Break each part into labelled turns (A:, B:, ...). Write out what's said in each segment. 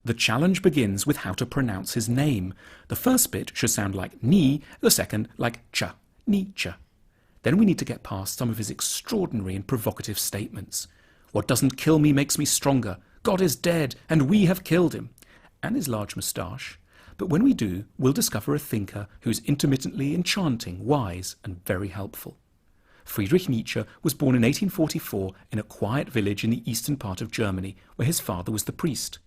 A: The challenge begins with how to pronounce his name. The first bit should sound like ni, the second like cha, Nietzsche. Then we need to get past some of his extraordinary and provocative statements. What doesn't kill me makes me stronger. God is dead, and we have killed him. And his large moustache. But when we do, we'll discover a thinker who's intermittently enchanting, wise, and very helpful. Friedrich Nietzsche was born in 1844 in a quiet village in the eastern part of Germany, where his father was the priest.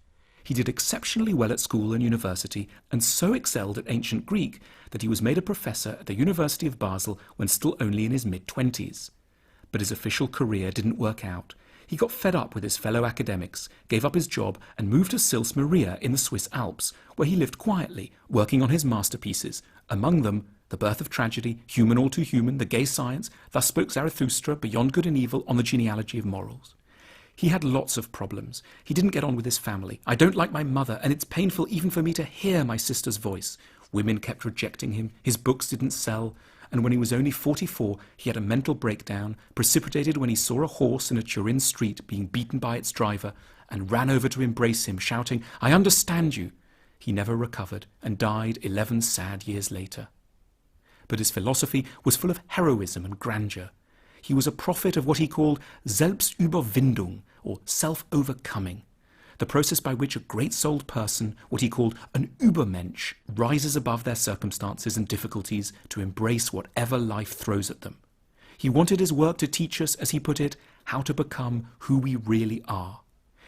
A: He did exceptionally well at school and university, and so excelled at ancient Greek that he was made a professor at the University of Basel when still only in his mid-20s. But his official career didn't work out. He got fed up with his fellow academics, gave up his job, and moved to Sils Maria in the Swiss Alps, where he lived quietly, working on his masterpieces, among them The Birth of Tragedy, Human All Too Human, The Gay Science, Thus Spoke Zarathustra, Beyond Good and Evil, On the Genealogy of Morals. He had lots of problems. He didn't get on with his family. I don't like my mother, and it's painful even for me to hear my sister's voice. Women kept rejecting him, his books didn't sell, and when he was only 44, he had a mental breakdown, precipitated when he saw a horse in a Turin street being beaten by its driver, and ran over to embrace him, shouting, "I understand you." He never recovered, and died 11 sad years later. But his philosophy was full of heroism and grandeur. He was a prophet of what he called Selbstüberwindung, or self-overcoming, the process by which a great-souled person, what he called an Übermensch, rises above their circumstances and difficulties to embrace whatever life throws at them. He wanted his work to teach us, as he put it, how to become who we really are.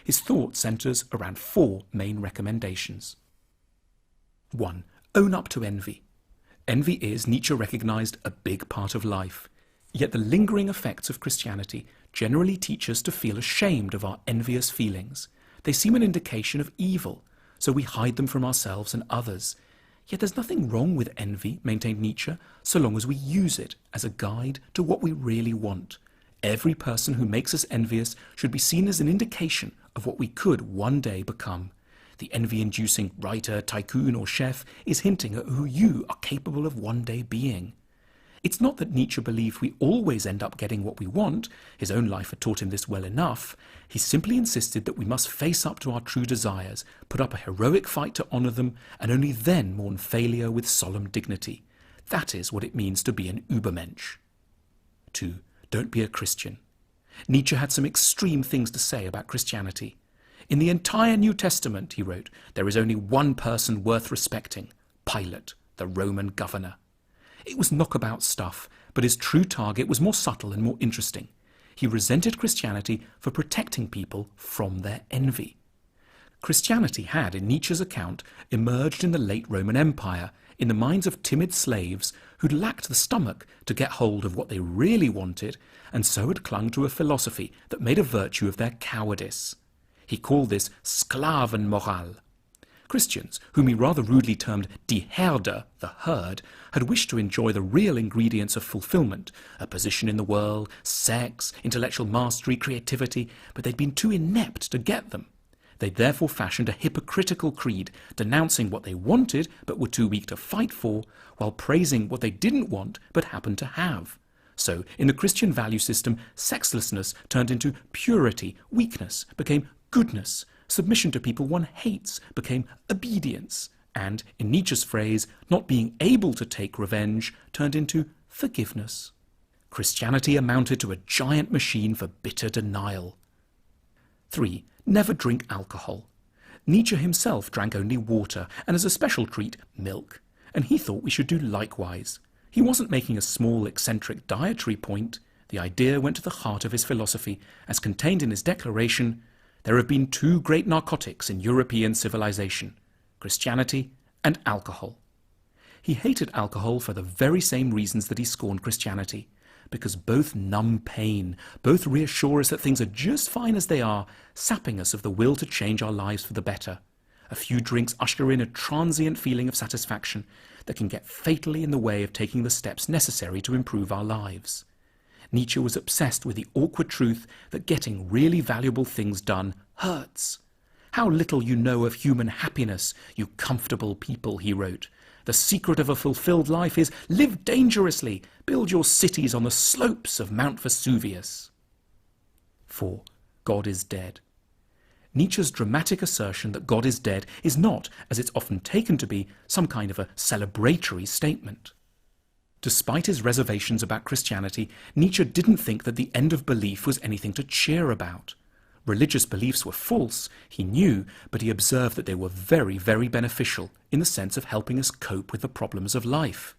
A: His thought centers around 4 main recommendations. 1. Own up to envy. Envy is, Nietzsche recognized, a big part of life. Yet the lingering effects of Christianity generally teach us to feel ashamed of our envious feelings. They seem an indication of evil, so we hide them from ourselves and others. Yet there's nothing wrong with envy, maintained Nietzsche, so long as we use it as a guide to what we really want. Every person who makes us envious should be seen as an indication of what we could one day become. The envy-inducing writer, tycoon, or chef is hinting at who you are capable of one day being. It's not that Nietzsche believed we always end up getting what we want. His own life had taught him this well enough. He simply insisted that we must face up to our true desires, put up a heroic fight to honour them, and only then mourn failure with solemn dignity. That is what it means to be an Übermensch. 2. Don't be a Christian. Nietzsche had some extreme things to say about Christianity. In the entire New Testament, he wrote, there is only one person worth respecting, Pilate, the Roman governor. It was knockabout stuff, but his true target was more subtle and more interesting. He resented Christianity for protecting people from their envy. Christianity had, in Nietzsche's account, emerged in the late Roman Empire, in the minds of timid slaves who'd lacked the stomach to get hold of what they really wanted, and so had clung to a philosophy that made a virtue of their cowardice. He called this Sklavenmoral. Christians, whom he rather rudely termed die Herde, the herd, had wished to enjoy the real ingredients of fulfillment, a position in the world, sex, intellectual mastery, creativity, but they'd been too inept to get them. They'd therefore fashioned a hypocritical creed, denouncing what they wanted but were too weak to fight for, while praising what they didn't want but happened to have. So, in the Christian value system, sexlessness turned into purity, weakness became goodness, submission to people one hates became obedience, and, in Nietzsche's phrase, not being able to take revenge turned into forgiveness. Christianity amounted to a giant machine for bitter denial. 3. Never drink alcohol. Nietzsche himself drank only water, and as a special treat, milk, and he thought we should do likewise. He wasn't making a small, eccentric dietary point. The idea went to the heart of his philosophy, as contained in his declaration, "There have been 2 great narcotics in European civilization, Christianity and alcohol." He hated alcohol for the very same reasons that he scorned Christianity, because both numb pain, both reassure us that things are just fine as they are, sapping us of the will to change our lives for the better. A few drinks usher in a transient feeling of satisfaction that can get fatally in the way of taking the steps necessary to improve our lives. Nietzsche was obsessed with the awkward truth that getting really valuable things done hurts. "How little you know of human happiness, you comfortable people," he wrote. "The secret of a fulfilled life is live dangerously, build your cities on the slopes of Mount Vesuvius." 4. God is dead. Nietzsche's dramatic assertion that God is dead is not, as it's often taken to be, some kind of a celebratory statement. Despite his reservations about Christianity, Nietzsche didn't think that the end of belief was anything to cheer about. Religious beliefs were false, he knew, but he observed that they were very, very beneficial in the sense of helping us cope with the problems of life.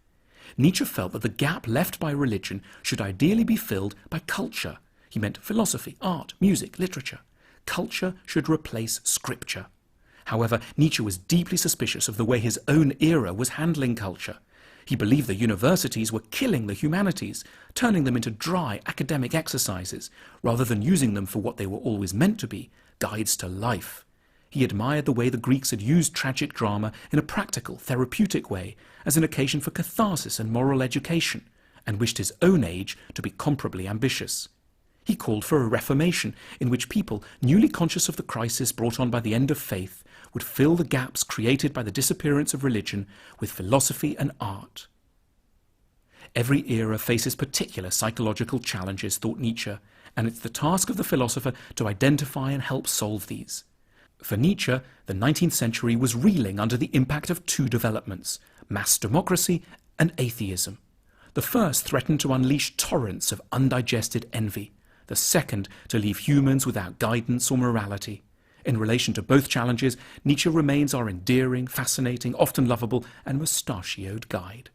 A: Nietzsche felt that the gap left by religion should ideally be filled by culture. He meant philosophy, art, music, literature. Culture should replace scripture. However, Nietzsche was deeply suspicious of the way his own era was handling culture. He believed the universities were killing the humanities, turning them into dry academic exercises, rather than using them for what they were always meant to be, guides to life. He admired the way the Greeks had used tragic drama in a practical, therapeutic way, as an occasion for catharsis and moral education, and wished his own age to be comparably ambitious. He called for a reformation in which people, newly conscious of the crisis brought on by the end of faith, would fill the gaps created by the disappearance of religion with philosophy and art. Every era faces particular psychological challenges, thought Nietzsche, and it's the task of the philosopher to identify and help solve these. For Nietzsche, the 19th century was reeling under the impact of two developments, mass democracy and atheism. The first threatened to unleash torrents of undigested envy, the second to leave humans without guidance or morality. In relation to both challenges, Nietzsche remains our endearing, fascinating, often lovable and mustachioed guide.